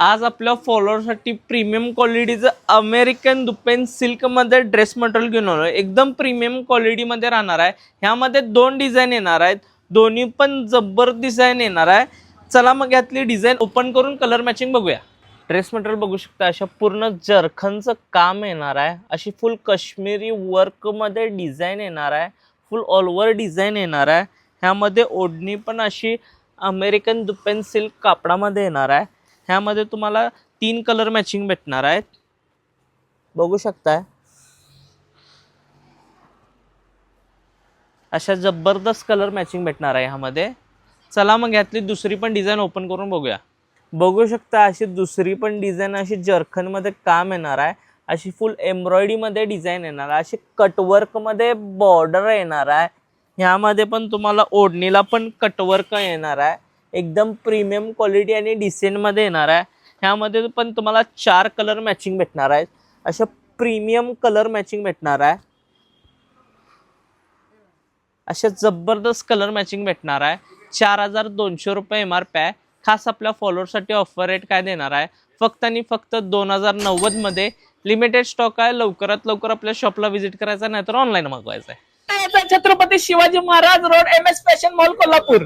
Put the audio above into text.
आज आपल्या फॉलोअरसाठी प्रीमियम क्वालिटीचं अमेरिकन दुपेन सिल्कमध्ये ड्रेस मटेरियल घेऊन आलो. एकदम प्रीमियम क्वालिटीमध्ये राहणार आहे. ह्यामध्ये 2 डिझाईन येणार आहेत, दोन्ही पण जबर डिझाईन येणार आहे. चला मग यातली डिझाईन ओपन करून कलर मॅचिंग बघूया. ड्रेस मटेरियल बघू शकता, अशा पूर्ण जरखनचं काम येणार आहे. अशी फुल काश्मीरी वर्कमध्ये डिझाईन येणार आहे, फुल ऑल ओव्हर डिझाईन येणार आहे. ह्यामध्ये ओढणी पण अशी अमेरिकन दुपेन सिल्क कापडामध्ये येणार आहे. ह्यामध्ये तुम्हाला 3 कलर मॅचिंग भेटणार आहेत, बघू शकताय. अशा जबरदस्त कलर मॅचिंग भेटणार आहे ह्यामध्ये. चला मग यातली दुसरी पण डिझाईन ओपन करून बघूया. बघू शकता अशी दुसरी पण डिझाईन अशी जरखनमध्ये काम येणार आहे. अशी फुल एम्ब्रॉयडरीमध्ये डिझाईन येणार आहे. अशी कटवर्कमध्ये बॉर्डर येणार आहे. ह्यामध्ये पण तुम्हाला ओढणीला पण कटवर्क येणार आहे. एकदम प्रीमियम क्वालिटी आणि डिसेंटमध्ये येणार आहे. ह्यामध्ये पण तुम्हाला 4 कलर मॅचिंग भेटणार आहेत. अशा प्रीमियम कलर मॅचिंग भेटणार आहे. अशा जबरदस्त कलर मॅचिंग भेटणार आहे. 4200 रुपये MRP आहे. खास आपल्या फॉलोअरसाठी ऑफर रेट काय देणार आहे, फक्त आणि फक्त 2090 मध्ये. लिमिटेड स्टॉक आहे. लवकरात लवकर आपल्या शॉपला व्हिजिट करायचा, नाहीतर ऑनलाईन मागवायचं आहे. Chhatrapati Shivaji Maharaj road MS fashion mall Kolhapur.